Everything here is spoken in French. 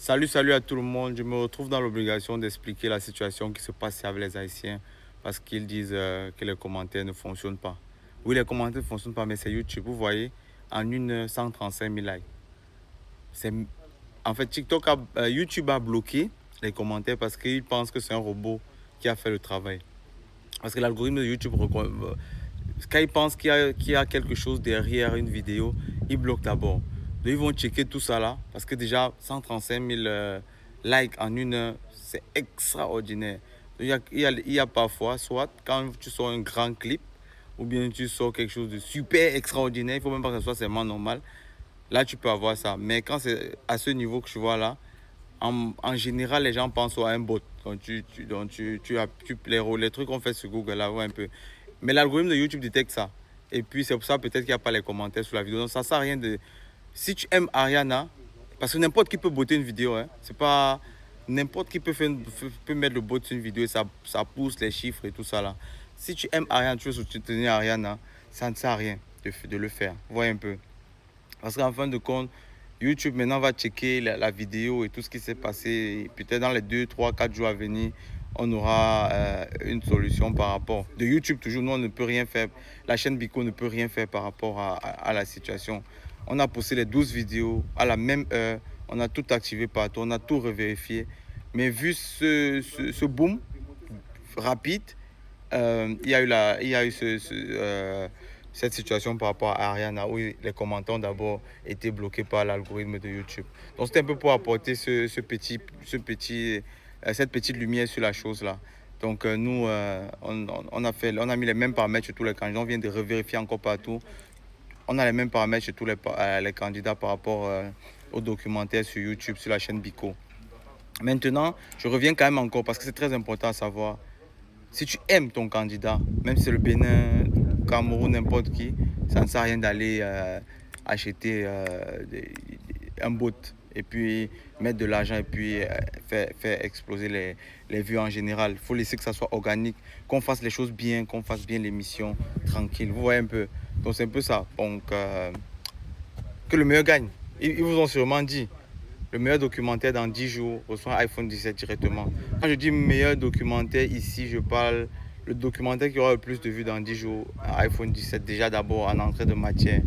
Salut à tout le monde. Je me retrouve dans l'obligation d'expliquer la situation qui se passe avec les Haïtiens parce qu'ils disent que les commentaires ne fonctionnent pas. Oui, les commentaires ne fonctionnent pas, mais c'est YouTube. Vous voyez, en une heure, 135 000 likes. C'est... En fait, YouTube a bloqué les commentaires parce qu'ils pensent que c'est un robot qui a fait le travail. Parce que l'algorithme de YouTube, quand ils pensent qu'il y a quelque chose derrière une vidéo, ils bloquent d'abord. Donc, ils vont checker tout ça là, parce que déjà, 135 000 likes en une heure, c'est extraordinaire. Donc, il y a parfois, soit quand tu sors un grand clip, ou bien tu sors quelque chose de super extraordinaire, il ne faut même pas que ce soit seulement normal. Là, tu peux avoir ça. Mais quand c'est à ce niveau que tu vois là, en général, les gens pensent à un bot. Donc, tu plais les trucs qu'on fait sur Google, là, ouais, un peu. Mais l'algorithme de YouTube détecte ça. Et puis, c'est pour ça peut-être qu'il n'y a pas les commentaires sur la vidéo. Donc, ça ne sert à rien de... Si tu aimes Ariana, parce que n'importe qui peut botter une vidéo, hein. C'est pas... N'importe qui peut mettre le bot sur une vidéo et ça pousse les chiffres et tout ça, là. Si tu aimes Ariana, tu veux soutenir Ariana, ça ne sert à rien de le faire. Voyez un peu. Parce qu'en fin de compte, YouTube maintenant va checker la vidéo et tout ce qui s'est passé. Peut-être dans les 2, 3, 4 jours à venir, on aura une solution par rapport. De YouTube, toujours, nous, on ne peut rien faire. La chaîne Bico ne peut rien faire par rapport à la situation. On a posté les 12 vidéos à la même heure. On a tout activé partout. On a tout revérifié. Mais vu ce boom rapide, il y a eu cette situation par rapport à Ariana où les commentaires ont d'abord été bloqués par l'algorithme de YouTube. Donc c'était un peu pour apporter cette petite lumière sur la chose là. Donc nous, on a mis les mêmes paramètres sur tous les candidats. On vient de revérifier encore partout. On a les mêmes paramètres sur tous les candidats par rapport au documentaire sur YouTube, sur la chaîne Bico. Maintenant, je reviens quand même encore parce que c'est très important à savoir. Si tu aimes ton candidat, même si c'est le Bénin, Cameroun, n'importe qui, ça ne sert à rien d'aller acheter un bot et puis mettre de l'argent et puis faire exploser les vues en général. Il faut laisser que ça soit organique, qu'on fasse les choses bien, qu'on fasse bien l'émission tranquille. Vous voyez un peu. Donc c'est un peu ça. Donc que le meilleur gagne. Ils vous ont sûrement dit. Le meilleur documentaire dans 10 jours reçoit un iPhone 17 directement. Quand je dis meilleur documentaire, ici, je parle le documentaire qui aura le plus de vues dans 10 jours, iPhone 17, déjà d'abord en entrée de matière.